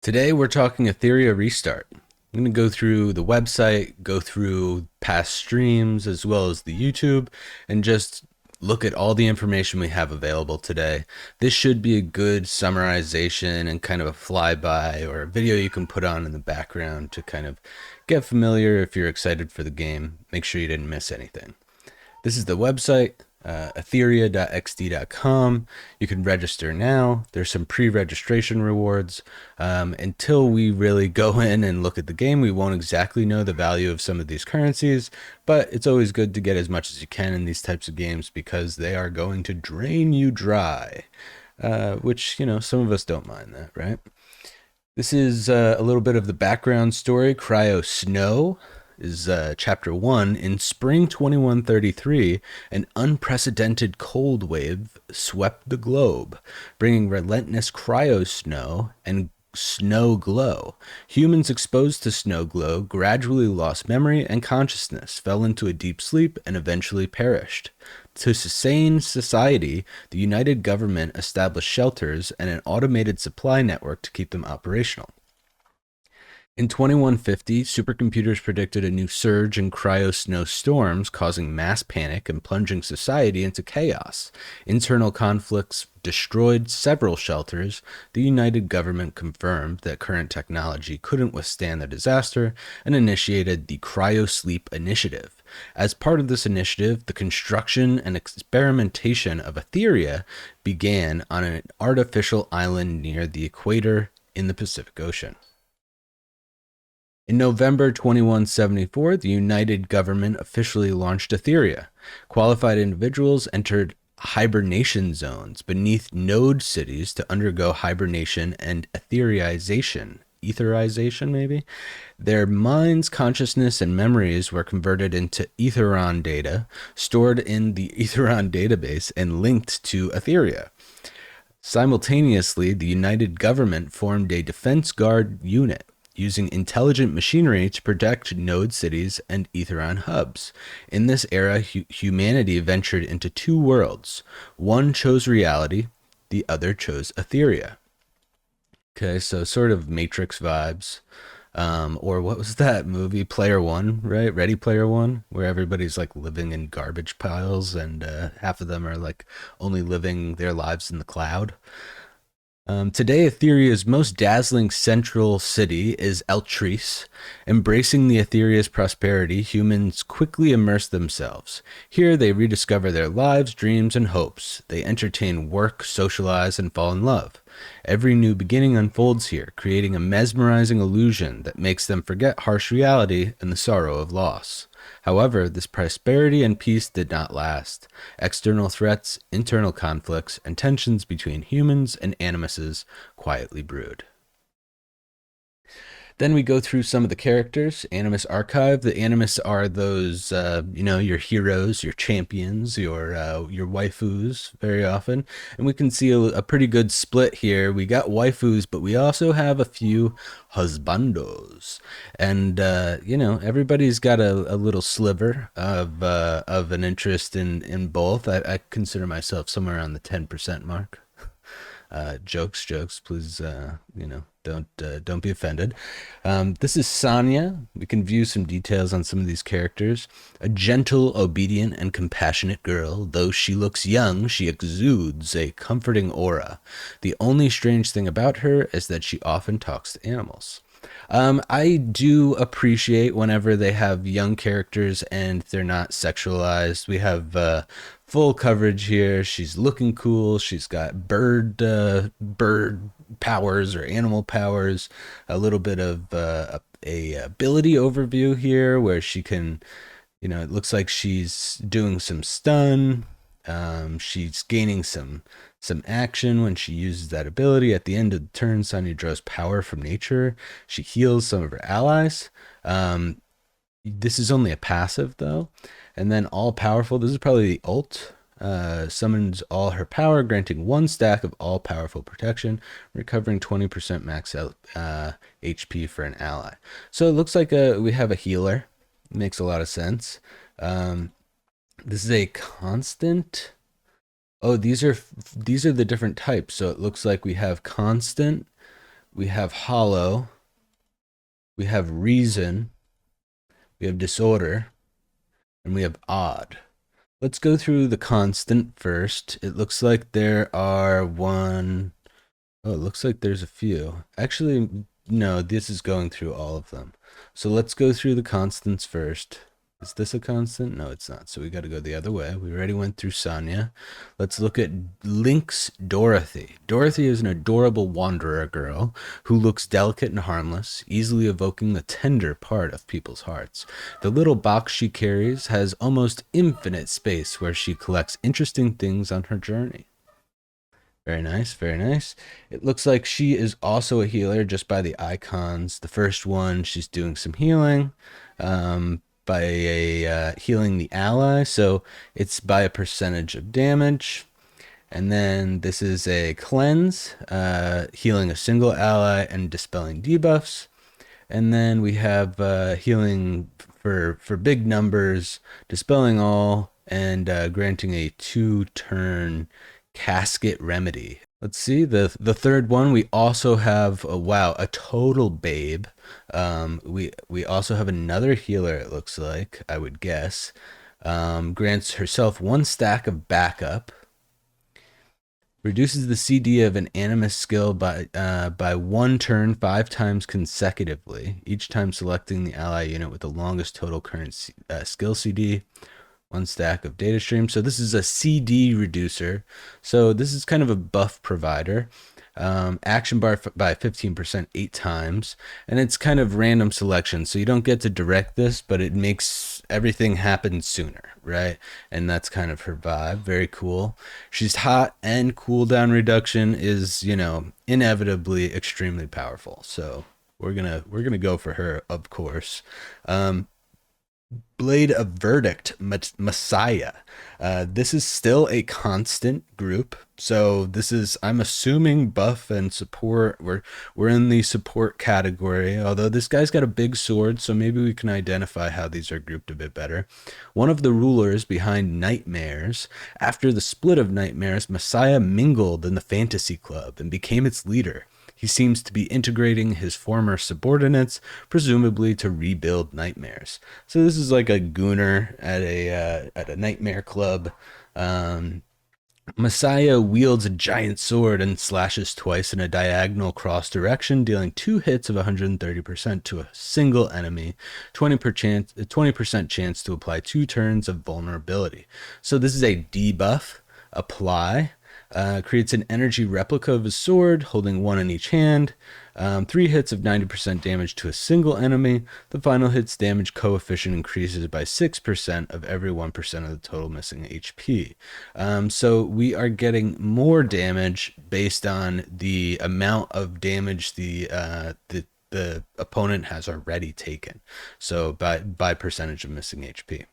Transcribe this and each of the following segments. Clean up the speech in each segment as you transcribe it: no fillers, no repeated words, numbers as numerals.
Today we're talking Etheria Restart. I'm going to go through the website, go through past streams as well as the YouTube, and just look at all the information we have available today. This should be a good summarization and kind of a flyby or a video you can put on in the background to kind of get familiar if you're excited for the game. Make sure you didn't miss anything. This is the website, etheria.xt.com. You can register now. There's some pre-registration rewards. Until we really go in and look at the game, we won't exactly know the value of some of these currencies, but it's always good to get as much as you can in these types of games because they are going to drain you dry, which, some of us don't mind that, right? This is a little bit of the background story. Cryo Snow is chapter 1. In spring 2133, an unprecedented cold wave swept the globe, bringing relentless cryo snow and snow glow. Humans exposed to snow glow gradually lost memory and consciousness, fell into a deep sleep, and eventually perished. To sustain society, the United Government established shelters and an automated supply network to keep them operational. In 2150, supercomputers predicted a new surge in cryo-snow storms, causing mass panic and plunging society into chaos. Internal conflicts destroyed several shelters. The United Government confirmed that current technology couldn't withstand the disaster and initiated the Cryo-Sleep Initiative. As part of this initiative, the construction and experimentation of Etheria began on an artificial island near the equator in the Pacific Ocean. In November 2174, the United Government officially launched Etheria. Qualified individuals entered hibernation zones beneath node cities to undergo hibernation and etherization maybe. Their minds, consciousness, and memories were converted into Etheron data, stored in the Etheron database, and linked to Etheria. Simultaneously, the United Government formed a defense guard unit using intelligent machinery to protect node cities and Etheron hubs. In this era, humanity ventured into two worlds. One chose reality, the other chose Etheria. Okay, so sort of Matrix vibes. Or what was that movie, Player One, right? Ready Player One, where everybody's like living in garbage piles and half of them are like only living their lives in the cloud. Today, Etheria's most dazzling central city is Eltrice. Embracing the Etheria's prosperity, humans quickly immerse themselves. Here, they rediscover their lives, dreams, and hopes. They entertain, work, socialize, and fall in love. Every new beginning unfolds here, creating a mesmerizing illusion that makes them forget harsh reality and the sorrow of loss. However, this prosperity and peace did not last. External threats, internal conflicts, and tensions between humans and animuses quietly brewed. Then we go through some of the characters. Animus Archive. The Animus are those, your heroes, your champions, your waifus very often. And we can see a pretty good split here. We got waifus, but we also have a few husbandos. And, everybody's got a little sliver of an interest in both. I consider myself somewhere around the 10% mark. Jokes, please, don't be offended. This is Sonia. We can view some details on some of these characters. A gentle, obedient, and compassionate girl. Though she looks young, she exudes a comforting aura. The only strange thing about her is that she often talks to animals. I do appreciate whenever they have young characters and they're not sexualized. We have full coverage here. She's looking cool. She's got bird powers or animal powers. A little bit of a ability overview here where she can, it looks like she's doing some stun. She's gaining some action when she uses that ability. At the end of the turn, Sonya draws power from nature. She heals some of her allies. This is only a passive though. And then all powerful, this is probably the ult. Summons all her power, granting 1 stack of all powerful protection, recovering 20% max HP for an ally. So it looks like we have a healer. Makes a lot of sense. This is a constant. Oh, these are the different types. So it looks like we have constant, We have hollow. We have reason. We have disorder. And we have odd. Let's go through the constant first. It looks like there are one. Oh, it looks like there's a few. Actually, no, this is going through all of them. So let's go through the constants first. Is this a constant? No, it's not. So we got to go the other way. We already went through Sonya. Let's look at Link's Dorothy. Dorothy is an adorable wanderer girl who looks delicate and harmless, easily evoking the tender part of people's hearts. The little box she carries has almost infinite space where she collects interesting things on her journey. Very nice, very nice. It looks like she is also a healer just by the icons. The first one, she's doing some healing by healing the ally. So it's by a percentage of damage. And then this is a cleanse, healing a single ally and dispelling debuffs. And then we have healing for big numbers, dispelling all, and granting a 2-turn casket remedy. Let's see the third one. We also have a total babe. We also have another healer. It looks like, I would guess, grants herself 1 stack of backup. Reduces the CD of an animus skill by 1 turn 5 times consecutively, each time selecting the ally unit with the longest total current skill CD. 1 stack of data stream. So this is a CD reducer. So this is kind of a buff provider. Action bar by 15% 8 times, and it's kind of random selection, so you don't get to direct this, but it makes everything happen sooner, right? And that's kind of her vibe. Very cool. She's hot, and cooldown reduction is, inevitably extremely powerful. So we're gonna go for her, of course. Blade of Verdict, Messiah. This is still a constant group, so this is, I'm assuming, buff and support. We're in the support category, although this guy's got a big sword, so maybe we can identify how these are grouped a bit better. One of the rulers behind Nightmares. After the split of Nightmares, Messiah mingled in the Fantasy Club and became its leader. He seems to be integrating his former subordinates, presumably to rebuild Nightmares. So this is like a gooner at a nightmare club. Messiah wields a giant sword and slashes twice in a diagonal cross direction, dealing 2 hits of 130% to a single enemy, 20% chance to apply 2 turns of vulnerability. So this is a debuff. Apply. Creates an energy replica of his sword, holding one in each hand. 3 hits of 90% damage to a single enemy. The final hit's damage coefficient increases by 6% of every 1% of the total missing HP. So we are getting more damage based on the amount of damage the opponent has already taken. So by percentage of missing HP.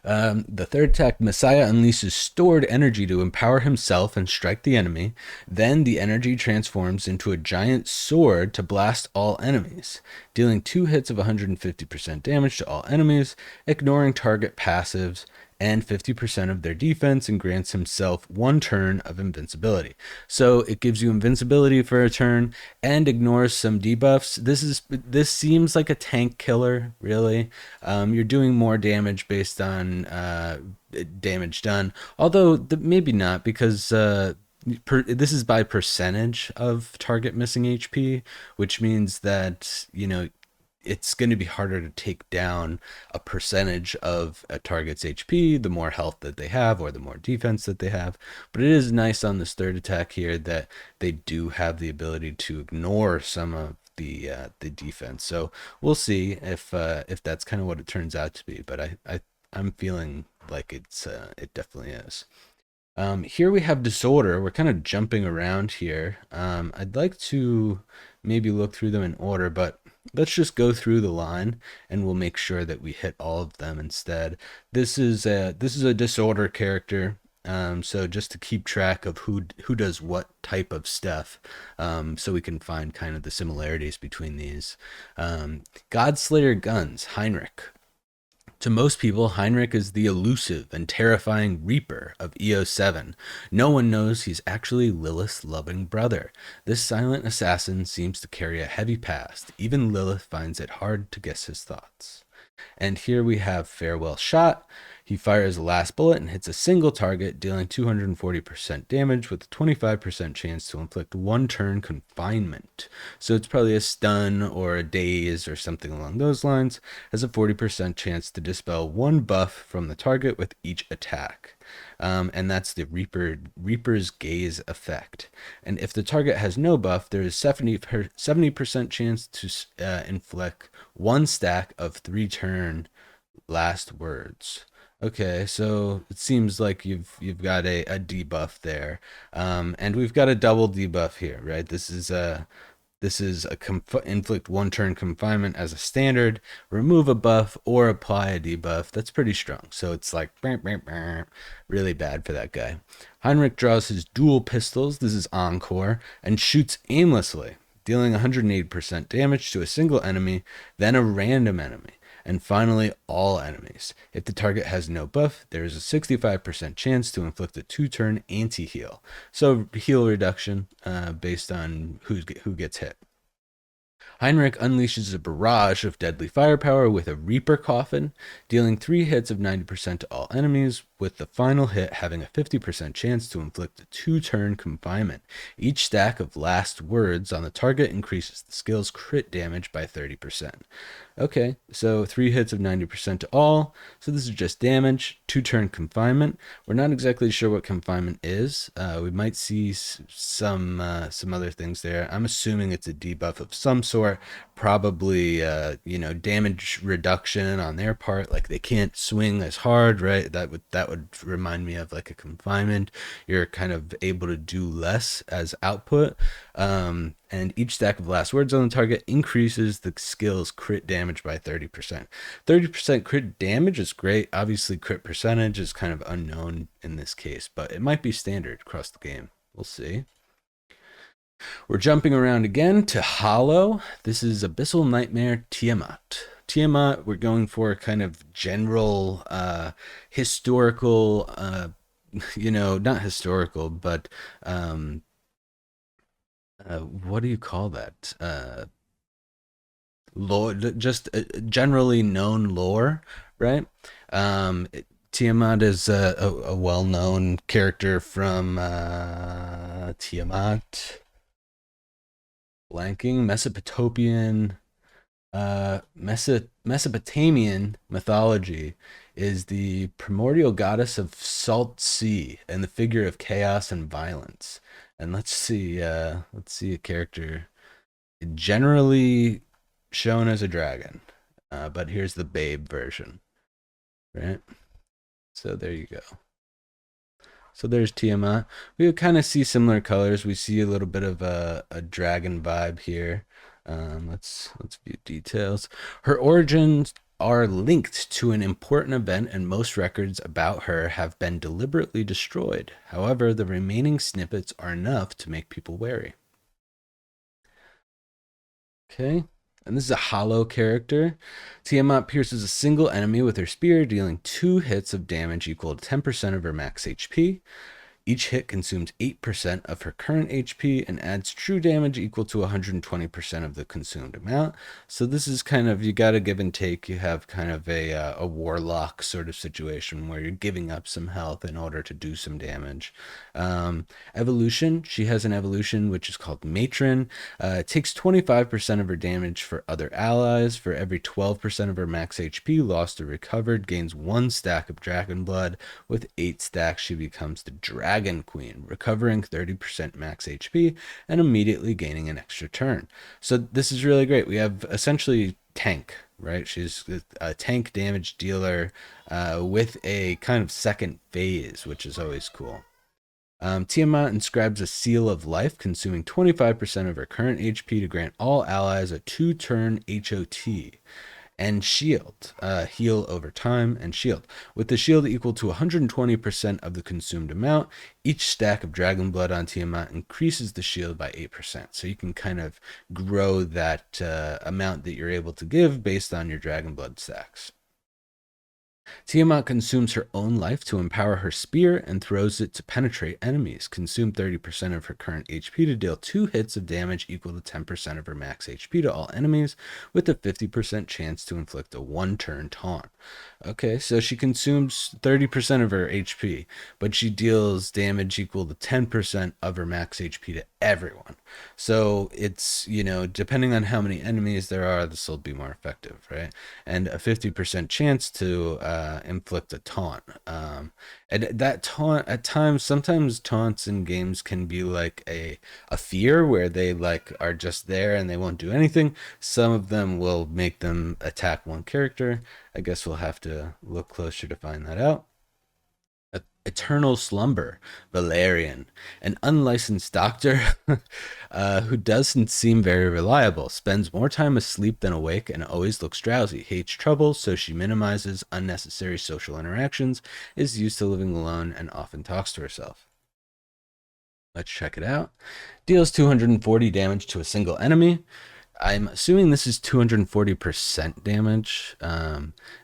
The third attack, Messiah unleashes stored energy to empower himself and strike the enemy. Then the energy transforms into a giant sword to blast all enemies, dealing 2 hits of 150% damage to all enemies, ignoring target passives and 50% of their defense, and grants himself 1 turn of invincibility. So it gives you invincibility for a turn and ignores some debuffs. This seems like a tank killer, really. You're doing more damage based on damage done, although maybe not, because this is by percentage of target missing HP, which means that it's going to be harder to take down a percentage of a target's HP, the more health that they have or the more defense that they have. But it is nice on this third attack here that they do have the ability to ignore some of the defense. So we'll see if that's kind of what it turns out to be. But I'm feeling like it definitely is. Here we have disorder. We're kind of jumping around here. I'd like to maybe look through them in order, but let's just go through the line and we'll make sure that we hit all of them instead. This is a disorder character. So just to keep track of who does what type of stuff, so we can find kind of the similarities between these. Godslayer Guns, Heinrich. To most people, Heinrich is the elusive and terrifying Reaper of EO7. No one knows he's actually Lilith's loving brother. This silent assassin seems to carry a heavy past. Even Lilith finds it hard to guess his thoughts. And here we have Farewell Shot. He fires the last bullet and hits a single target, dealing 240% damage with a 25% chance to inflict one turn confinement. So it's probably a stun or a daze or something along those lines. Has a 40% chance to dispel one buff from the target with each attack. And that's the Reaper's Gaze effect. And if the target has no buff, there is 70% chance to inflict one stack of 3-turn last words. Okay, so it seems like you've got a debuff there, and we've got a double debuff here, right? This is a inflict 1-turn confinement as a standard, remove a buff, or apply a debuff. That's pretty strong. So it's like really bad for that guy. Heinrich draws his dual pistols. This is Encore, and shoots aimlessly, dealing 180% damage to a single enemy, then a random enemy, and finally all enemies. If the target has no buff, there is a 65% chance to inflict a 2-turn anti-heal. So heal reduction based on who gets hit. Heinrich unleashes a barrage of deadly firepower with a Reaper Coffin, dealing 3 hits of 90% to all enemies, with the final hit having a 50% chance to inflict a 2-turn confinement. Each stack of last words on the target increases the skill's crit damage by 30%. Okay, so 3 hits of 90% to all. So this is just damage, 2-turn confinement. We're not exactly sure what confinement is. We might see some other things there. I'm assuming it's a debuff of some sort, probably damage reduction on their part. Like they can't swing as hard, right? That would remind me of like a confinement. You're kind of able to do less as output. And each stack of last words on the target increases the skill's crit damage by 30%. 30% crit damage is great. Obviously, crit percentage is kind of unknown in this case, but it might be standard across the game. We'll see. We're jumping around again to Hollow. This is Abyssal Nightmare Tiamat. Tiamat, we're going for kind of general historical, not historical, but what do you call that? Lore, just generally known lore, right? Tiamat is a well-known character from Tiamat, blanking, Mesopotamian mythology, is the primordial goddess of salt sea and the figure of chaos and violence. And let's see a character generally shown as a dragon, but here's the babe version, right? So there you go. So there's Tiamat. We kind of see similar colors. We see a little bit of a dragon vibe here. Let's view details. Her origins are linked to an important event, and most records about her have been deliberately destroyed. However, the remaining snippets are enough to make people wary. Okay, and this is a hollow character. Tiamat pierces a single enemy with her spear, dealing 2 hits of damage equal to 10% of her max HP. Each hit consumes 8% of her current HP and adds true damage equal to 120% of the consumed amount. So this is kind of, you got to give and take. You have kind of a warlock sort of situation where you're giving up some health in order to do some damage. Evolution, she has an evolution which is called Matron. It takes 25% of her damage for other allies. For every 12% of her max HP lost or recovered, gains 1 stack of dragon blood. With 8 stacks, she becomes the Dragon Queen, recovering 30% max HP and immediately gaining an extra turn. So this is really great. We have essentially tank, right? She's a tank damage dealer with a kind of second phase, which is always cool. Tiamat inscribes a seal of life, consuming 25% of her current HP to grant all allies a 2-turn HOT. And shield, heal over time, and shield. With the shield equal to 120% of the consumed amount, each stack of dragon blood on Tiamat increases the shield by 8%. So you can kind of grow that amount that you're able to give based on your dragon blood stacks. Tiamat consumes her own life to empower her spear and throws it to penetrate enemies. Consume 30% of her current HP to deal 2 hits of damage equal to 10% of her max HP to all enemies, with a 50% chance to inflict a 1-turn taunt. Okay, so she consumes 30% of her HP, but she deals damage equal to 10% of her max HP to everyone. So it's, depending on how many enemies there are, this will be more effective, right? And a 50% chance to inflict a taunt. And that taunt, at times, sometimes taunts in games can be like a fear where they like are just there and they won't do anything. Some of them will make them attack one character. I guess we'll have to look closer to find that out. Eternal Slumber, Valerian, an unlicensed doctor who doesn't seem very reliable, spends more time asleep than awake, and always looks drowsy, hates trouble, so she minimizes unnecessary social interactions, is used to living alone, and often talks to herself. Let's check it out. Deals 240 damage to a single enemy. I'm assuming this is 240% damage.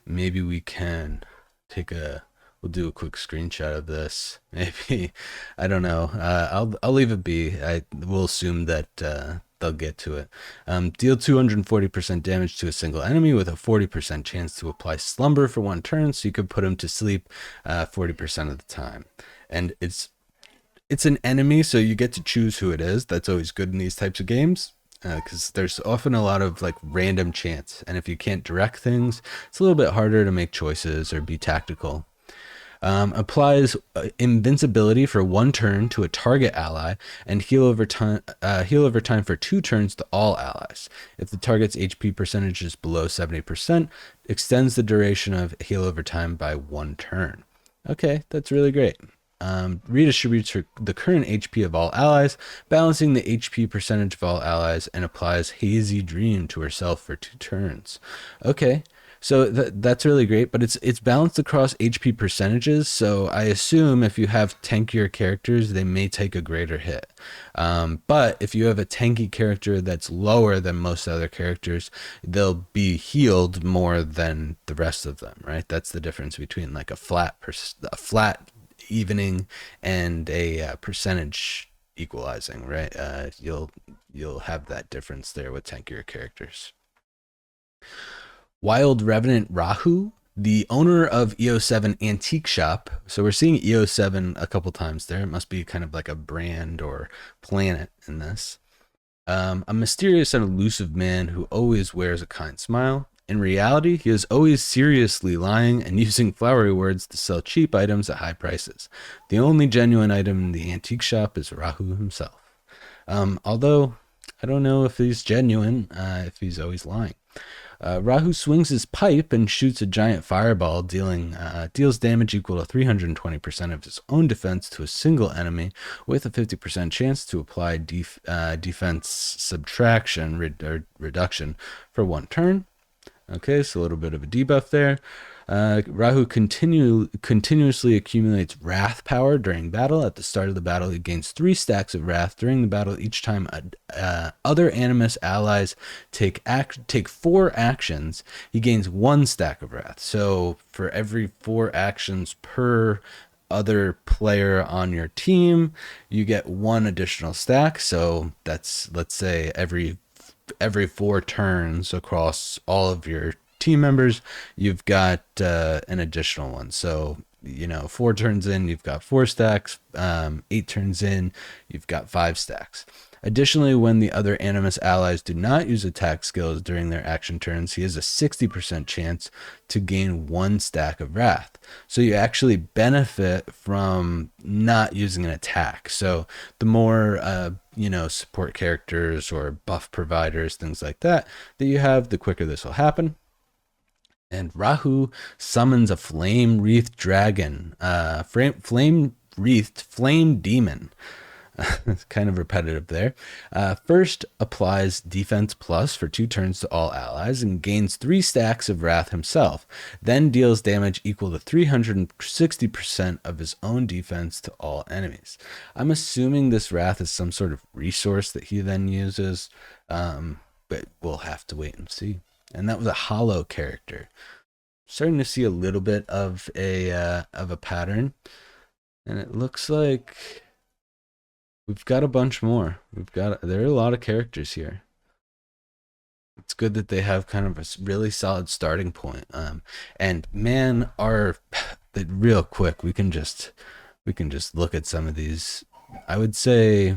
Maybe we can we'll do a quick screenshot of this. Maybe, I don't know. I'll leave it be. We'll assume that they'll get to it. Deal 240% damage to a single enemy with a 40% chance to apply slumber for 1 turn, so you could put him to sleep 40% of the time. And it's an enemy, so you get to choose who it is. That's always good in these types of games, because there's often a lot of like random chance, and if you can't direct things, it's a little bit harder to make choices or be tactical. Applies invincibility for 1 turn to a target ally and heal over time for 2 turns to all allies. If the target's HP percentage is below 70%, extends the duration of heal over time by 1 turn. Okay, that's really great. Redistributes the current HP of all allies, balancing the HP percentage of all allies, and applies Hazy Dream to herself for 2 turns. Okay, so that's really great, but it's balanced across HP percentages, so I assume if you have tankier characters, they may take a greater hit. But if you have a tanky character that's lower than most other characters, they'll be healed more than the rest of them, right? That's the difference between like a flat evening and a percentage equalizing, right? You'll have that difference there with tankier characters. Wild Revenant Rahu, the owner of EO7 Antique Shop. So we're seeing EO7 a couple times there. It must be kind of like a brand or planet in this. A mysterious and elusive man who always wears a kind smile. In reality, he is always seriously lying and using flowery words to sell cheap items at high prices. The only genuine item in the antique shop is Rahu himself. Although, I don't know if he's genuine, if he's always lying. Rahu swings his pipe and shoots a giant fireball, deals damage equal to 320% of his own defense to a single enemy, with a 50% chance to apply defense subtraction reduction for 1 turn. Okay, so a little bit of a debuff there. Rahu continuously accumulates wrath power during battle. At the start of the battle, he gains 3 stacks of wrath during the battle. Each time other Animus allies take 4 actions, he gains 1 stack of wrath. So for every 4 actions per other player on your team, you get 1 additional stack. So that's, let's say, every 4 turns across all of your team members, you've got an additional one. So 4 turns in, you've got 4 stacks. 8 turns in, you've got 5 stacks. Additionally, when the other Animus allies do not use attack skills during their action turns, he has a 60% chance to gain 1 stack of wrath. So you actually benefit from not using an attack. So the more support characters or buff providers, things like that you have, the quicker this will happen. And Rahu summons a flame-wreathed dragon, flame demon. It's kind of repetitive there. First applies defense plus for 2 turns to all allies and gains 3 stacks of wrath himself. Then deals damage equal to 360% of his own defense to all enemies. I'm assuming this wrath is some sort of resource that he then uses, but we'll have to wait and see. And that was a hollow character. Starting to see a little bit of a pattern, and it looks like we've got a bunch more. There are a lot of characters here. It's good that they have kind of a really solid starting point. And man, our real quick, we can just look at some of these. I would say,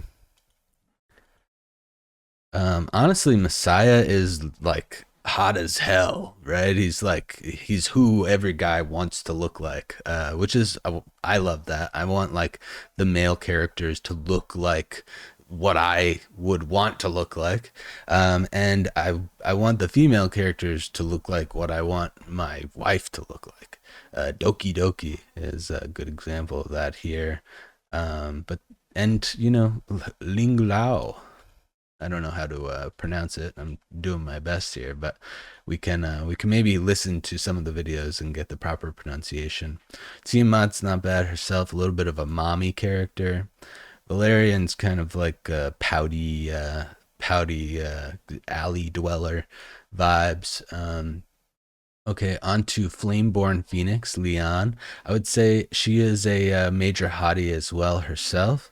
honestly, Messiah is like hot as hell, right? He's who every guy wants to look like, which is I love that. I want like the male characters to look like what I would want to look like, and I want the female characters to look like what I want my wife to look like. Doki Doki is a good example of that here, but and Ling Lao. I don't know how to pronounce it. I'm doing my best here, but we can maybe listen to some of the videos and get the proper pronunciation. Tiamat's not bad herself, a little bit of a mommy character. Valerian's kind of like a pouty alley dweller vibes. Okay, on to Flameborn Phoenix, Leon. I would say she is a major hottie as well herself.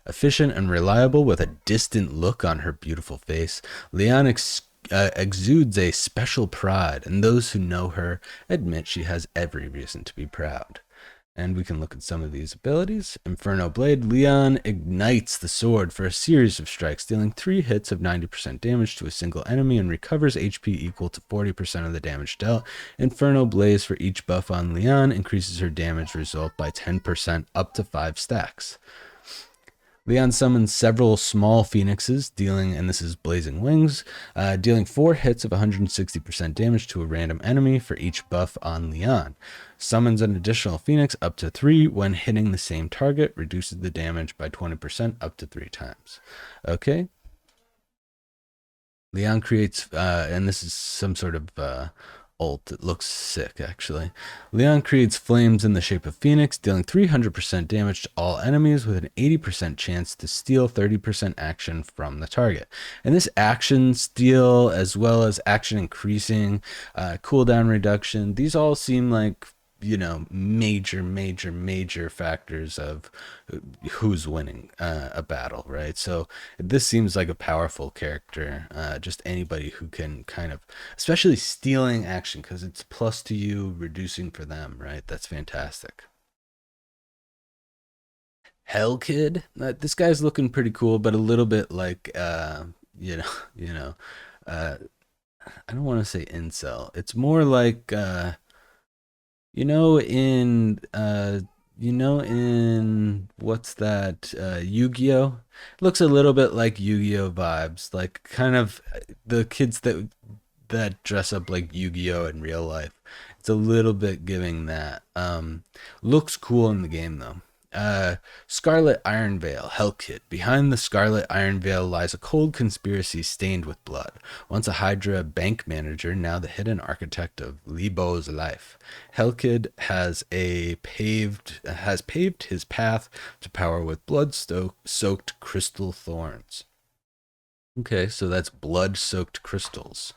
Efficient and reliable with a distant look on her beautiful face. Leon exudes a special pride, and those who know her admit she has every reason to be proud. And we can look at some of these abilities. Inferno Blade. Leon ignites the sword for a series of strikes, dealing 3 hits of 90% damage to a single enemy and recovers HP equal to 40% of the damage dealt. Inferno Blaze for each buff on Leon increases her damage result by 10% up to 5 stacks. Leon summons several small phoenixes, and this is Blazing Wings, dealing 4 hits of 160% damage to a random enemy for each buff on Leon. Summons an additional phoenix up to 3 when hitting the same target, reduces the damage by 20% up to 3 times. Okay. Leon creates, and this is some sort of ult that looks sick, actually. Leon creates flames in the shape of Phoenix, dealing 300% damage to all enemies with an 80% chance to steal 30% action from the target. And this action steal, as well as action increasing, cooldown reduction, these all seem like major factors of who's winning a battle, right? So this seems like a powerful character. Just anybody who can kind of, especially stealing action, because it's plus to you, reducing for them, right? That's fantastic. Hell Kid, this guy's looking pretty cool, but a little bit like, you know, you know, uh, I don't want to say incel. It's more like, You know in what's that Yu-Gi-Oh? Looks a little bit like Yu-Gi-Oh vibes, like kind of the kids that dress up like Yu-Gi-Oh in real life. It's a little bit giving that. Looks cool in the game though. Scarlet Iron Veil, Hellkit. Behind the Scarlet Iron Veil lies a cold conspiracy stained with blood. Once a Hydra bank manager, now the hidden architect of Libo's life. Hellkid has paved his path to power with blood-soaked crystal thorns. Okay, so that's blood-soaked crystals.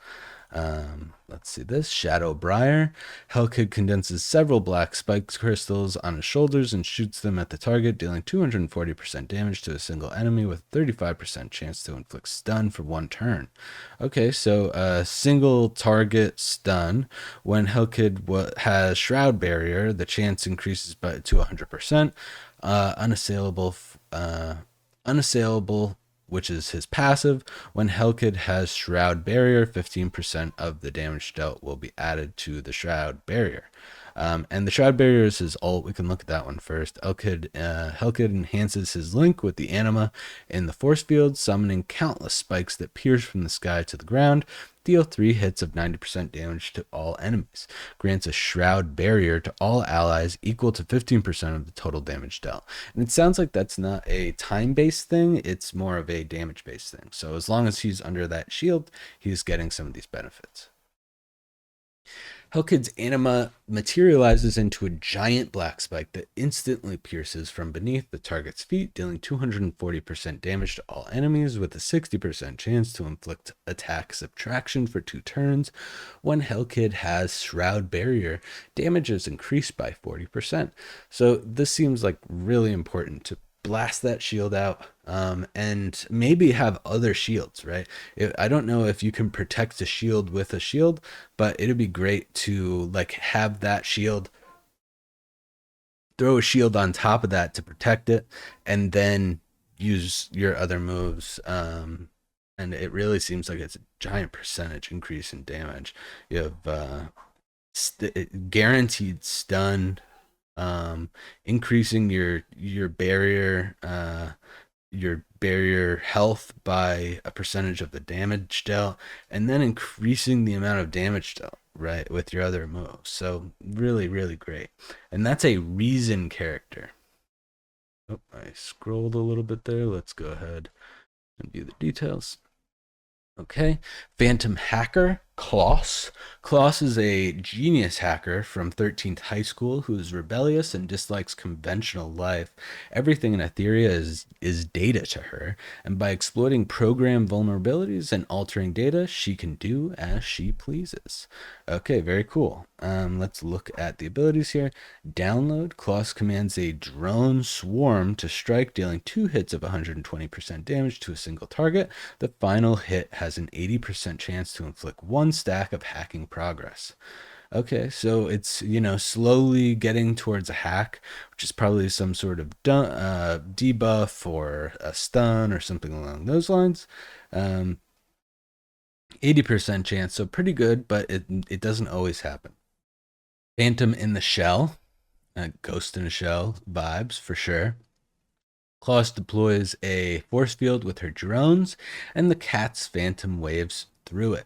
Let's see this. Shadow Briar. Hellkid condenses several black spiked crystals on his shoulders and shoots them at the target, dealing 240% damage to a single enemy with 35% chance to inflict stun for 1 turn. Okay, so single target stun. When Hellkid has Shroud Barrier, the chance increases to 100%. Unassailable. Unassailable, which is his passive. When Hellkid has Shroud Barrier, 15% of the damage dealt will be added to the Shroud Barrier. And the Shroud Barrier is his ult. We can look at that one first. Hellkid enhances his link with the anima in the force field, summoning countless spikes that pierce from the sky to the ground. Deal 3 hits of 90% damage to all enemies. Grants a Shroud Barrier to all allies equal to 15% of the total damage dealt. And it sounds like that's not a time-based thing. It's more of a damage-based thing. So as long as he's under that shield, he's getting some of these benefits. Hellkid's anima materializes into a giant black spike that instantly pierces from beneath the target's feet, dealing 240% damage to all enemies with a 60% chance to inflict attack subtraction for 2 turns. When Hellkid has Shroud Barrier, damage is increased by 40%. So this seems like really important to blast that shield out, and maybe have other shields, right? I don't know if you can protect a shield with a shield, but it'd be great to like have that shield, throw a shield on top of that to protect it, and then use your other moves. And it really seems like it's a giant percentage increase in damage. You have guaranteed stun, increasing your barrier health by a percentage of the damage dealt, and then increasing the amount of damage dealt, right, with your other moves. So really, really great. And that's a reason character. Oh, I scrolled a little bit there. Let's go ahead and view the details. Okay. Phantom Hacker, Klaus. Klaus is a genius hacker from 13th High School who is rebellious and dislikes conventional life. Everything in Etheria is data to her, and by exploiting program vulnerabilities and altering data, she can do as she pleases. Okay, very cool. Let's look at the abilities here. Download. Klaus commands a drone swarm to strike, dealing 2 hits of 120% damage to a single target. The final hit has an 80% chance to inflict 1 stack of hacking progress. Okay, so it's, slowly getting towards a hack, which is probably some sort of debuff or a stun or something along those lines. 80% chance, so pretty good, but it doesn't always happen. Phantom in the Shell, Ghost in a Shell vibes for sure. Klaus deploys a force field with her drones, and the cat's phantom waves through it,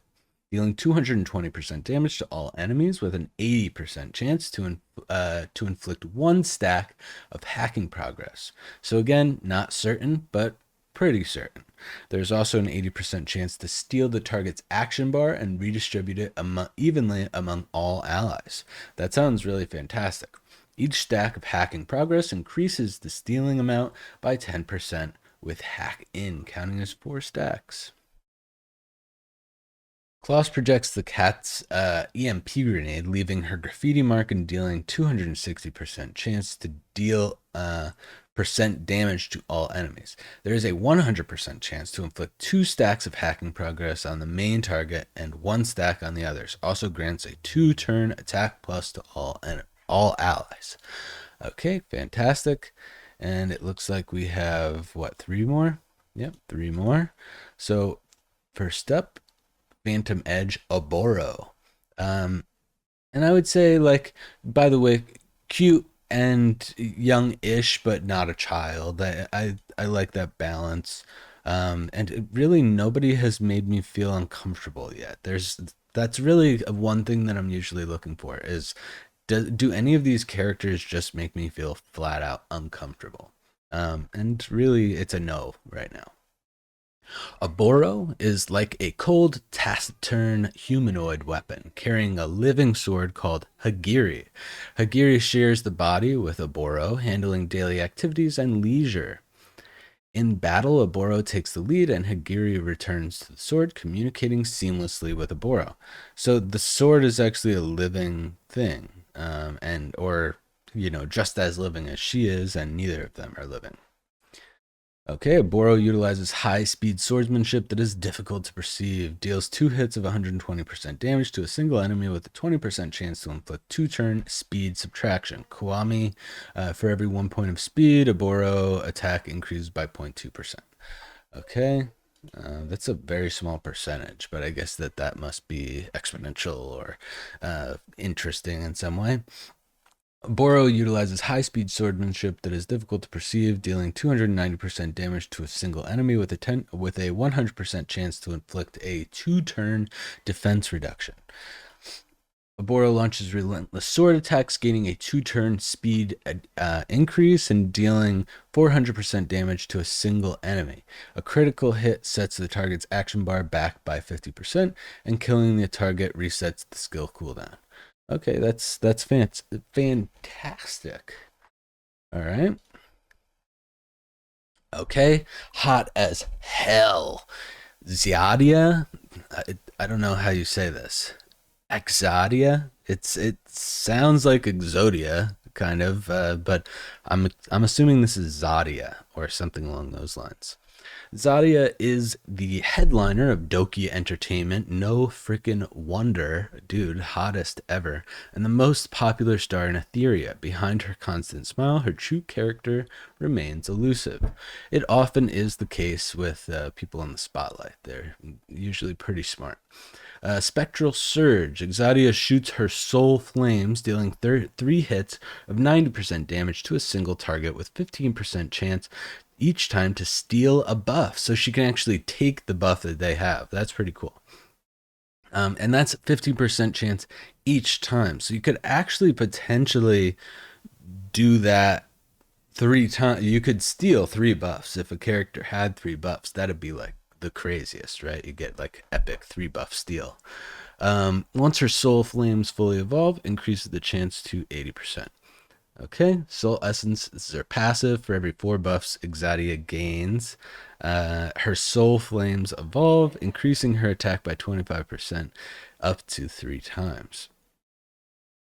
dealing 220% damage to all enemies with an 80% chance to inflict 1 stack of hacking progress. So again, not certain, but pretty certain. There's also an 80% chance to steal the target's action bar and redistribute it evenly among all allies. That sounds really fantastic. Each stack of hacking progress increases the stealing amount by 10%, with hack in counting as 4 stacks. Klaus projects the cat's EMP grenade, leaving her graffiti mark and dealing 260% chance to deal percent damage to all enemies. There is a 100% chance to inflict 2 stacks of hacking progress on the main target and 1 stack on the others. Also grants a 2-turn attack plus to all allies. Okay, fantastic. And it looks like we have, 3 more? Yep, 3 more. So first up, Phantom Edge Oboro. And I would say, like, by the way, cute and young-ish, but not a child. I like that balance. And really nobody has made me feel uncomfortable yet. That's really one thing that I'm usually looking for is, do any of these characters just make me feel flat out uncomfortable? And really it's a no right now. A Boro is like a cold, taciturn humanoid weapon, carrying a living sword called Hagiri. Hagiri shares the body with a Boro, handling daily activities and leisure. In battle, a Boro takes the lead, and Hagiri returns to the sword, communicating seamlessly with a Boro. So the sword is actually a living thing, or just as living as she is, and neither of them are living. Okay, a Boro utilizes high-speed swordsmanship that is difficult to perceive, deals 2 hits of 120% damage to a single enemy with a 20% chance to inflict 2-turn speed subtraction. Kiwami, for every 1 point of speed, a Boro attack increases by 0.2%. Okay, that's a very small percentage, but I guess that must be exponential or interesting in some way. Boro utilizes high-speed swordsmanship that is difficult to perceive, dealing 290% damage to a single enemy with a 100% chance to inflict a 2-turn defense reduction. Boro launches relentless sword attacks, gaining a 2-turn speed increase and dealing 400% damage to a single enemy. A critical hit sets the target's action bar back by 50%, and killing the target resets the skill cooldown. Okay, that's fantastic. All right. Okay, hot as hell. Ziadia. I don't know how you say this. Exodia. It sounds like Exodia, kind of, but I'm assuming this is Zadia or something along those lines. Zadia is the headliner of Doki Entertainment. No freaking wonder, dude, hottest ever, and the most popular star in Etheria. Behind her constant smile, her true character remains elusive. It often is the case with people in the spotlight. They're usually pretty smart. Spectral Surge. Exodia shoots her soul flames, dealing 3 hits of 90% damage to a single target with 15% chance each time to steal a buff. So she can actually take the buff that they have. That's pretty cool. And that's 15% chance each time. So you could actually potentially do that 3 times. You could steal 3 buffs if a character had 3 buffs. That'd be like the craziest, right? You get like epic 3 buff steal. Once her soul flames fully evolve, increases the chance to 80%. Okay, Soul Essence, this is her passive. For every 4 buffs Exodia gains, her Soul Flames evolve, increasing her attack by 25% up to 3 times.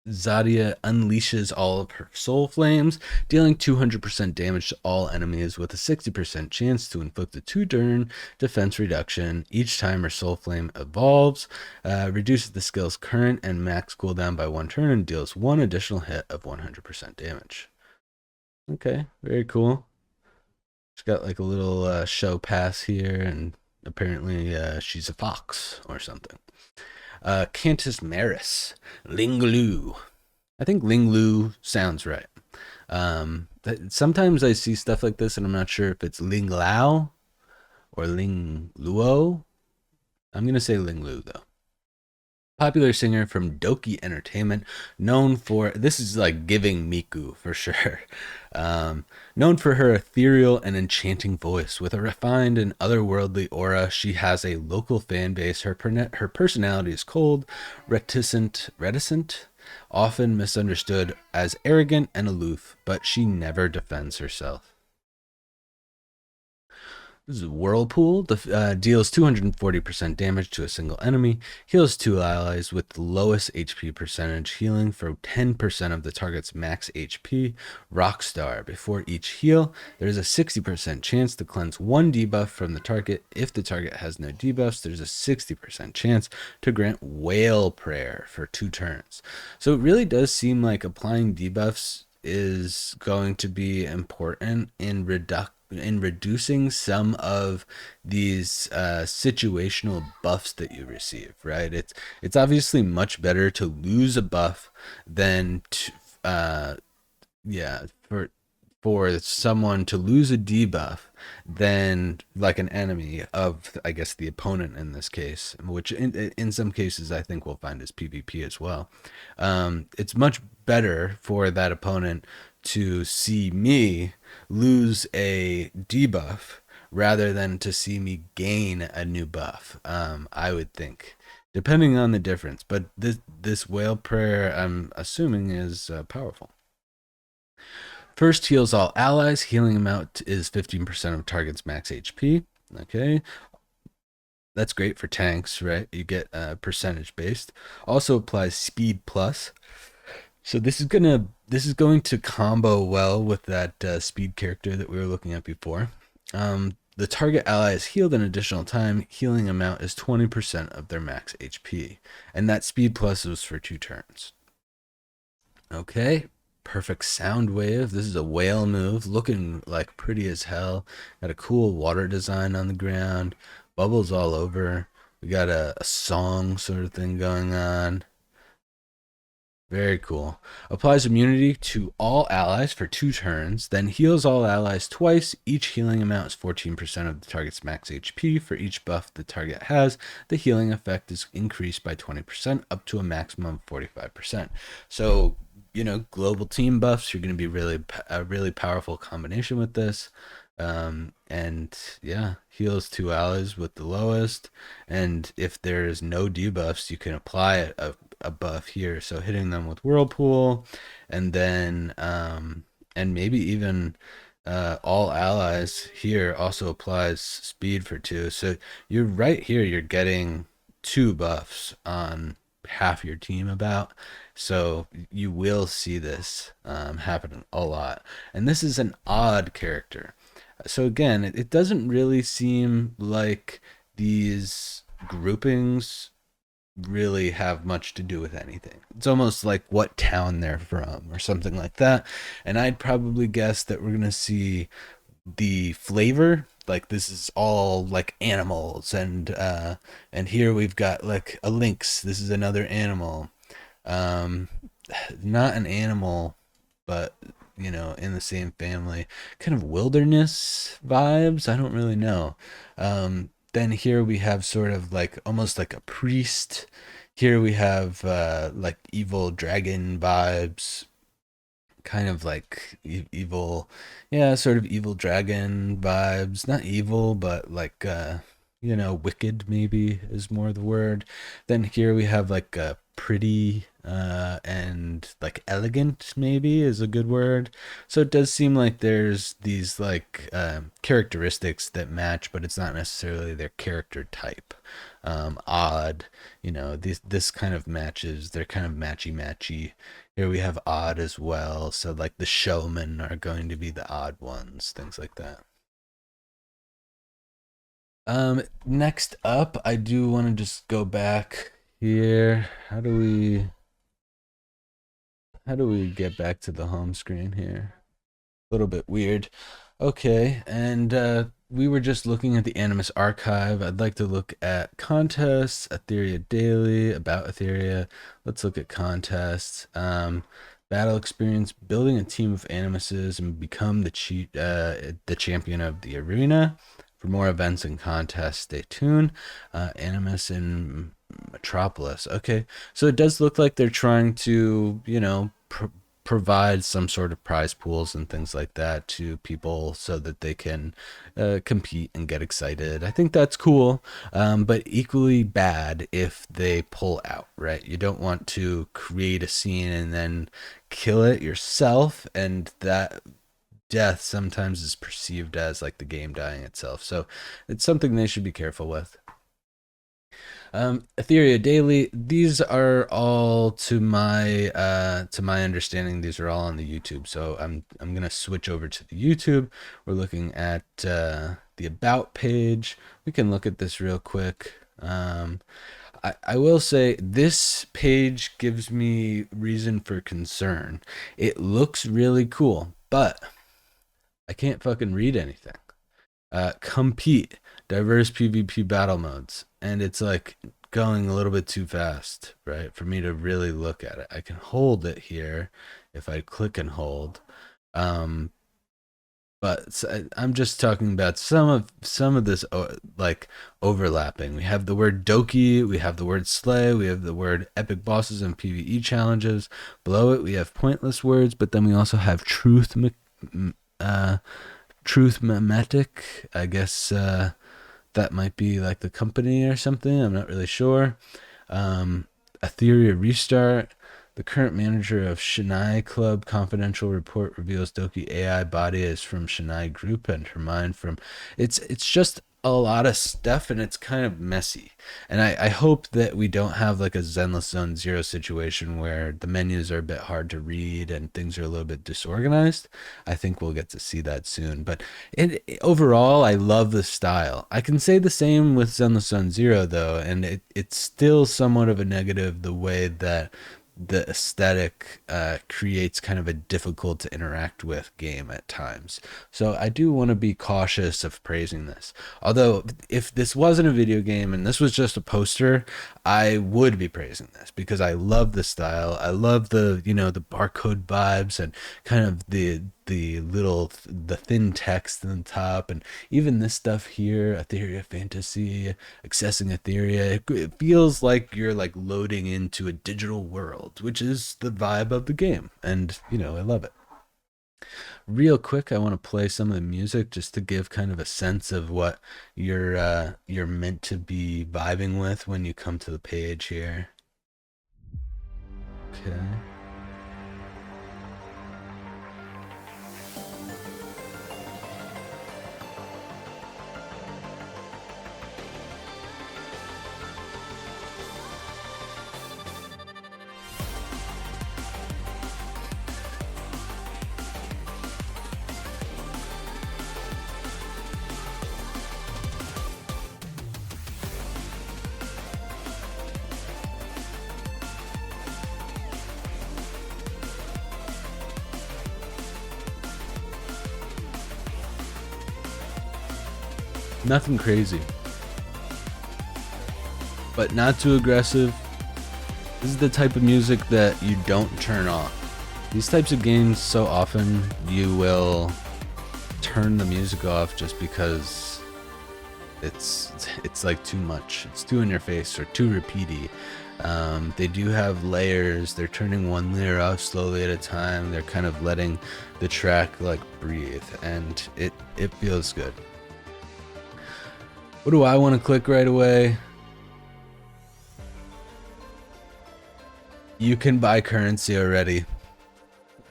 Zadia unleashes all of her soul flames, dealing 200% damage to all enemies with a 60% chance to inflict a 2-turn defense reduction each time her soul flame evolves, reduces the skill's current and max cooldown by 1 turn, and deals 1 additional hit of 100% damage. Okay, very cool. She's got like a little show pass here, and apparently she's a fox or something. Cantus Maris, Linglu. I think Linglu sounds right. Sometimes I see stuff like this, and I'm not sure if it's Ling Lao or Ling Luo. I'm gonna say Ling Lu though. Popular singer from Doki Entertainment, known for this is like giving Miku for sure. Known for her ethereal and enchanting voice, with a refined and otherworldly aura, she has a local fan base. Her personality is cold, reticent, often misunderstood as arrogant and aloof, but she never defends herself. This is Whirlpool. Deals 240% damage to a single enemy. Heals 2 allies with the lowest HP percentage, healing for 10% of the target's max HP. Rockstar. Before each heal, there is a 60% chance to cleanse 1 debuff from the target. If the target has no debuffs, there's a 60% chance to grant Whale Prayer for 2 turns. So it really does seem like applying debuffs is going to be important in reducing some of these situational buffs that you receive, right? It's obviously much better to lose a buff than to, yeah, for someone to lose a debuff than like an enemy of, I guess, the opponent in this case, which in some cases I think we'll find is PvP as well. It's much better for that opponent to see me lose a debuff rather than to see me gain a new buff. I would think, depending on the difference. But this whale prayer, I'm assuming, is powerful. First heals all allies. Healing amount is 15% of target's max HP. Okay. That's great for tanks, right? You get percentage based. Also applies speed plus. So this is going to combo well with that speed character that we were looking at before. The target ally is healed an additional time. Healing amount is 20% of their max HP, and that speed plus was for 2 turns. Okay, perfect sound wave. This is a whale move, looking like pretty as hell. Got a cool water design on the ground, bubbles all over. We got a song sort of thing going on. Very cool. Applies immunity to all allies for 2 turns, then heals all allies twice. Each healing amount is 14% of the target's max HP. For each buff the target has, the healing effect is increased by 20% up to a maximum of 45%. So, global team buffs, you're going to be a really powerful combination with this. And yeah, heals two allies with the lowest. And if there's no debuffs, you can apply a buff here. So hitting them with Whirlpool, and then and maybe even all allies here also applies speed for two. So you're right here, you're getting two buffs on half your team about. So you will see this happen a lot. And this is an odd character. So again, it doesn't really seem like these groupings really have much to do with anything. It's almost like what town they're from or something like that. And I'd probably guess that we're going to see the flavor, like this is all like animals, and here we've got like a lynx. This is another animal. um Not an animal, but in the same family, kind of wilderness vibes. I don't really know. Then here we have sort of like almost like a priest. Here we have like evil dragon vibes, kind of like evil, yeah, sort of evil dragon vibes. Not evil, but like wicked maybe is more the word. Then here we have like a pretty and like elegant maybe is a good word. So it does seem like there's these like characteristics that match, but it's not necessarily their character type. Odd, this kind of matches. They're kind of matchy matchy. Here we have odd as well. So like the showmen are going to be the odd ones, things like that. Next up, I do want to just go back here. How do we get back to the home screen here? A little bit weird. Okay, and we were just looking at the Animus archive. I'd like to look at contests, Etheria Daily, about Etheria. Let's look at contests. Battle experience, building a team of Animuses and become the champion of the arena. For more events and contests, stay tuned. Animus in Metropolis. Okay, so it does look like they're trying to, provide some sort of prize pools and things like that to people so that they can compete and get excited. I think that's cool, but equally bad if they pull out, right? You don't want to create a scene and then kill it yourself, and that death sometimes is perceived as like the game dying itself. So it's something they should be careful with. Etheria Daily. These are all to my understanding. These are all on the YouTube. So I'm gonna switch over to the YouTube. We're looking at the about page. We can look at this real quick. I will say this page gives me reason for concern. It looks really cool, but I can't fucking read anything. Compete, diverse PvP battle modes, and it's like going a little bit too fast, right, for me to really look at it. I can hold it here if I click and hold, um, but I'm just talking about some of this like overlapping. We have the word Doki, we have the word Slay, we have the word epic bosses and PvE challenges. Below it, we have pointless words, but then we also have uh, truth memetic. I guess that might be like the company or something. I'm not really sure. Etheria restart. The current manager of Shinai Club confidential report reveals Doki AI body is from Shinai Group and her mind from. It's just a lot of stuff, and it's kind of messy. And I hope that we don't have like a Zenless Zone Zero situation where the menus are a bit hard to read and things are a little bit disorganized. I think we'll get to see that soon. But overall, I love the style. I can say the same with Zenless Zone Zero though, and it's still somewhat of a negative the way that the aesthetic creates kind of a difficult to interact with game at times. So I do want to be cautious of praising this. Although if this wasn't a video game and this was just a poster, I would be praising this because I love the style. I love the barcode vibes and kind of the thin text on the top, and even this stuff here, Etheria Fantasy, accessing Etheria. It feels like you're like loading into a digital world, which is the vibe of the game, and I love it. Real quick, I want to play some of the music just to give kind of a sense of what you're meant to be vibing with when you come to the page here. Okay. Nothing crazy, but not too aggressive. This is the type of music that you don't turn off. These types of games, so often you will turn the music off just because it's like too much. It's too in your face or too repeaty. They do have layers. They're turning one layer off slowly at a time. They're kind of letting the track like breathe, and it feels good. What do I want to click right away? You can buy currency already.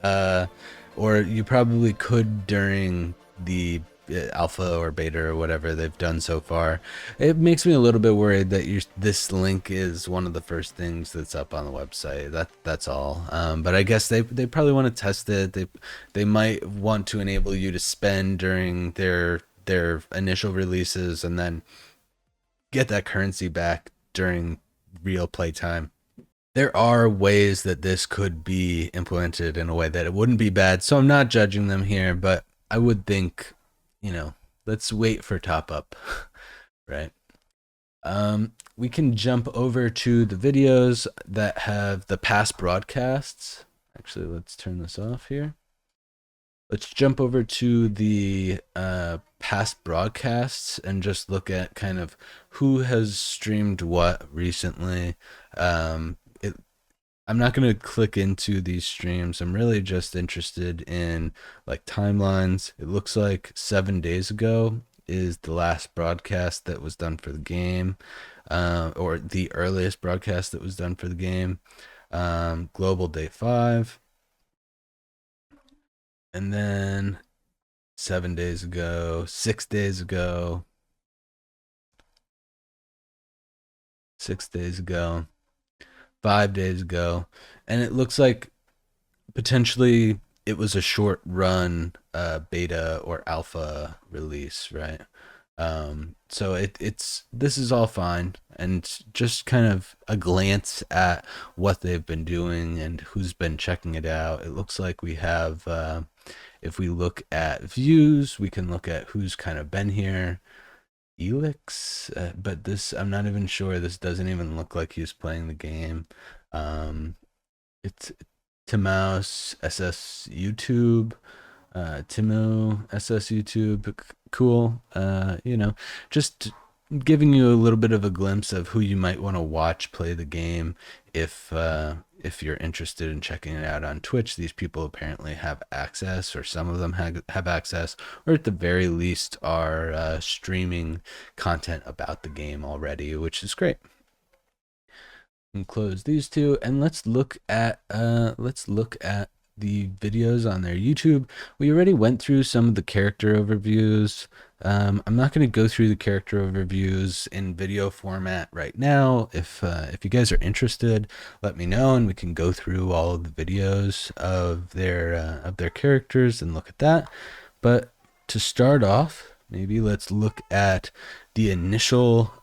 Or you probably could during the alpha or beta or whatever they've done so far. It makes me a little bit worried that this link is one of the first things that's up on the website. That's all. But I guess they probably want to test it. They might want to enable you to spend during their initial releases and then get that currency back during real playtime. There are ways that this could be implemented in a way that it wouldn't be bad. So I'm not judging them here, but I would think, let's wait for top up, right? We can jump over to the videos that have the past broadcasts. Actually, let's turn this off here. Let's jump over to the past broadcasts and just look at kind of who has streamed what recently. I'm not going to click into these streams. I'm really just interested in like timelines. It looks like 7 days ago is the last broadcast that was done for the game, or the earliest broadcast that was done for the game. Global day 5. And then 7 days ago, 6 days ago, 6 days ago, 5 days ago, and it looks like potentially it was a short run beta or alpha release, right? So it's this is all fine, and just kind of a glance at what they've been doing and who's been checking it out. It looks like we have, if we look at views, we can look at who's kind of been here. Elix, but this I'm not even sure. This doesn't even look like he's playing the game. It's Timouse SS YouTube, Timo SS YouTube. Cool. Just giving you a little bit of a glimpse of who you might want to watch play the game if you're interested in checking it out on Twitch. These people apparently have access, or some of them have access, or at the very least are streaming content about the game already, which is great. And close these two, and let's look at the videos on their YouTube. We already went through some of the character overviews. I'm not going to go through the character overviews in video format right now. If you guys are interested, let me know, and we can go through all of the videos of their characters and look at that. But to start off, maybe let's look at the initial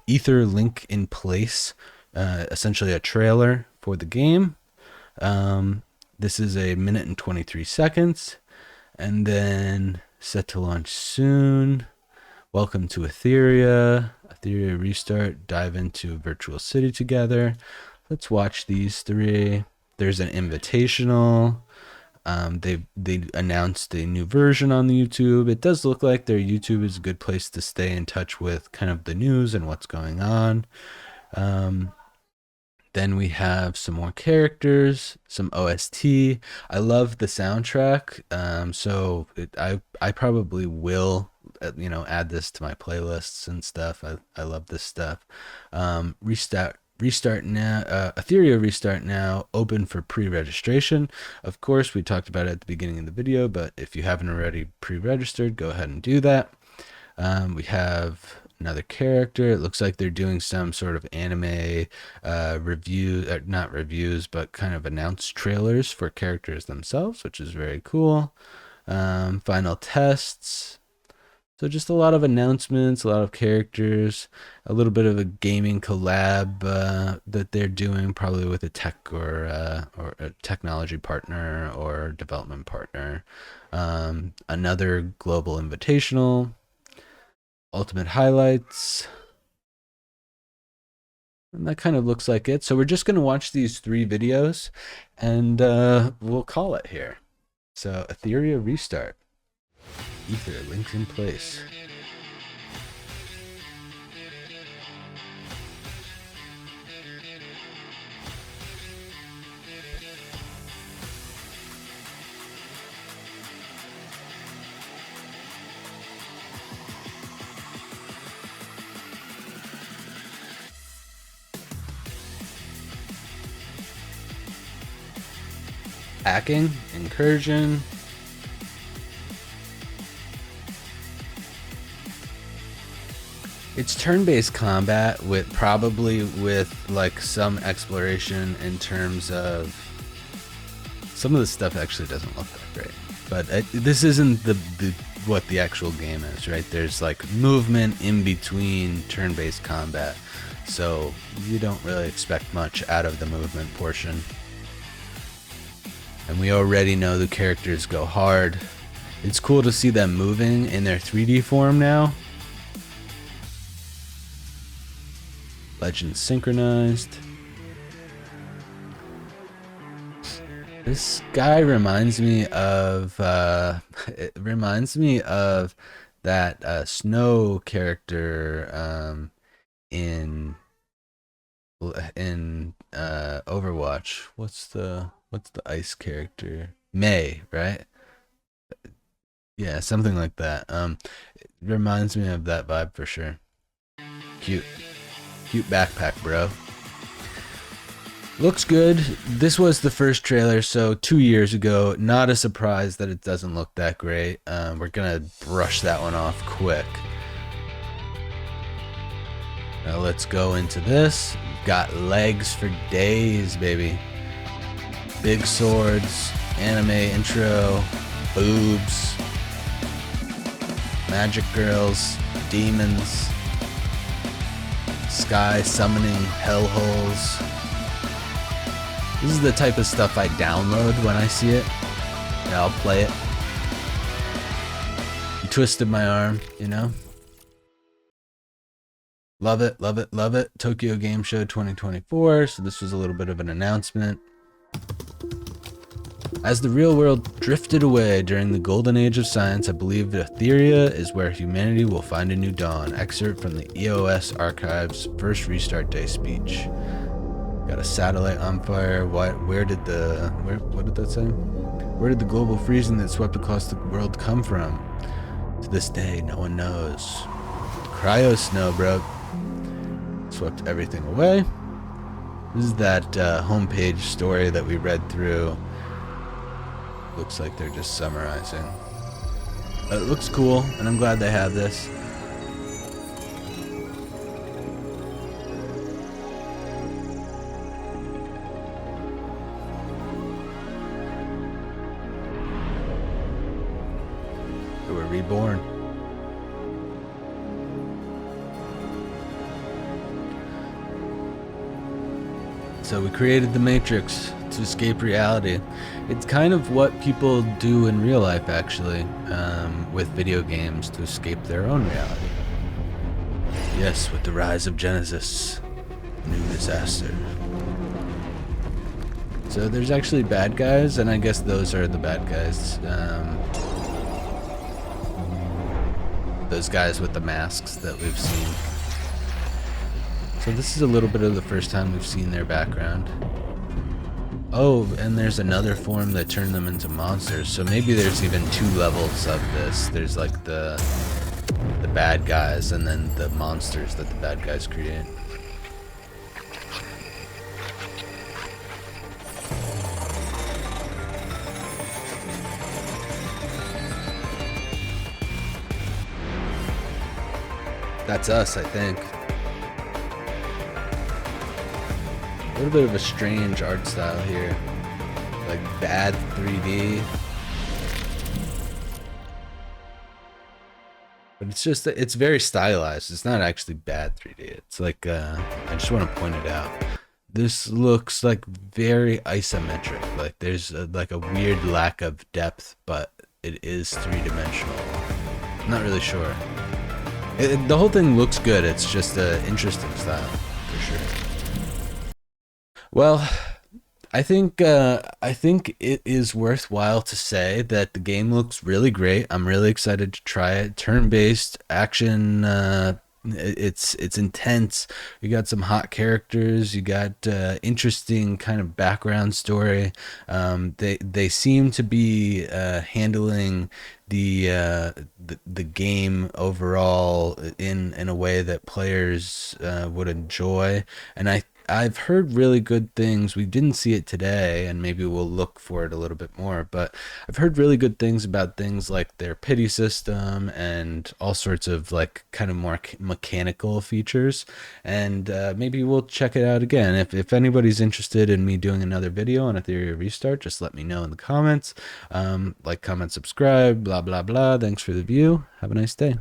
Ether link in place. Essentially a trailer for the game. This is a minute and 23 seconds, and then set to launch soon. Welcome to Etheria. Etheria restart. Dive into a virtual city together. Let's watch these three. There's an invitational. They announced a new version on the YouTube. It does look like their YouTube is a good place to stay in touch with kind of the news and what's going on. Then we have some more characters, some OST. I love the soundtrack, I probably will, add this to my playlists and stuff. I love this stuff. Restart now. Etheria restart now. Open for pre-registration. Of course, we talked about it at the beginning of the video, but if you haven't already pre-registered, go ahead and do that. We have another character. It looks like they're doing some sort of anime review, not reviews, but kind of announced trailers for characters themselves, which is very cool. Final tests. So just a lot of announcements, a lot of characters, a little bit of a gaming collab that they're doing, probably with a tech or a technology partner or development partner. Another global invitational. Ultimate highlights, and that kind of looks like it. So we're just going to watch these 3 videos and we'll call it here. So Etheria restart. Ether links in place. Hacking, incursion. It's turn-based combat with like some exploration in terms of some of the stuff actually doesn't look that great. But this isn't what the actual game is, right? There's like movement in between turn-based combat. So you don't really expect much out of the movement portion. And we already know the characters go hard. It's cool to see them moving in their 3D form now. Legends synchronized. This guy reminds me of that Snow character in Overwatch. What's the ice character? May, right? Yeah, something like that. It reminds me of that vibe for sure. Cute backpack, bro. Looks good. This was the first trailer, so 2 years ago. Not a surprise that it doesn't look that great. We're gonna brush that one off quick. Now let's go into this. Got legs for days, baby. Big swords, anime intro, boobs, magic girls, demons, sky summoning hellholes. This is the type of stuff I download when I see it. Yeah, I'll play it. You twisted my arm, you know? Love it, love it, love it. Tokyo Game Show 2024. So this was a little bit of an announcement. As the real world drifted away during the golden age of science, I believe Etheria is where humanity will find a new dawn. Excerpt from the EOS Archive's first restart day speech. Got a satellite on fire. What did that say? Where did the global freezing that swept across the world come from? To this day, no one knows. Cryo snow, bro. Swept everything away. This is that homepage story that we read through. Looks like they're just summarizing. It looks cool, and I'm glad they have this. So we're reborn. So we created the Matrix to escape reality. It's kind of what people do in real life, actually, with video games to escape their own reality. Yes, with the rise of Genesis, new disaster. So there's actually bad guys, and I guess those are the bad guys. Those guys with the masks that we've seen. So this is a little bit of the first time we've seen their background. Oh, and there's another form that turned them into monsters. So maybe there's even two levels of this. There's like the bad guys and then the monsters that the bad guys create. That's us, I think. A little bit of a strange art style here. Like bad 3D. But it's just, it's very stylized. It's not actually bad 3D. It's like, I just want to point it out. This looks like very isometric. Like there's like a weird lack of depth, but it is three-dimensional. I'm not really sure. The whole thing looks good. It's just an interesting style, for sure. Well, I think it is worthwhile to say that the game looks really great. I'm really excited to try it. Turn-based action. It's intense. You got some hot characters. You got interesting kind of background story. They seem to be handling the game overall in a way that players would enjoy, and I've heard really good things. We didn't see it today, and maybe we'll look for it a little bit more, but I've heard really good things about things like their pity system and all sorts of like kind of more mechanical features. And maybe we'll check it out again. If anybody's interested in me doing another video on Etheria Restart, just let me know in the comments. Like, comment, subscribe, blah, blah, blah. Thanks for the view. Have a nice day.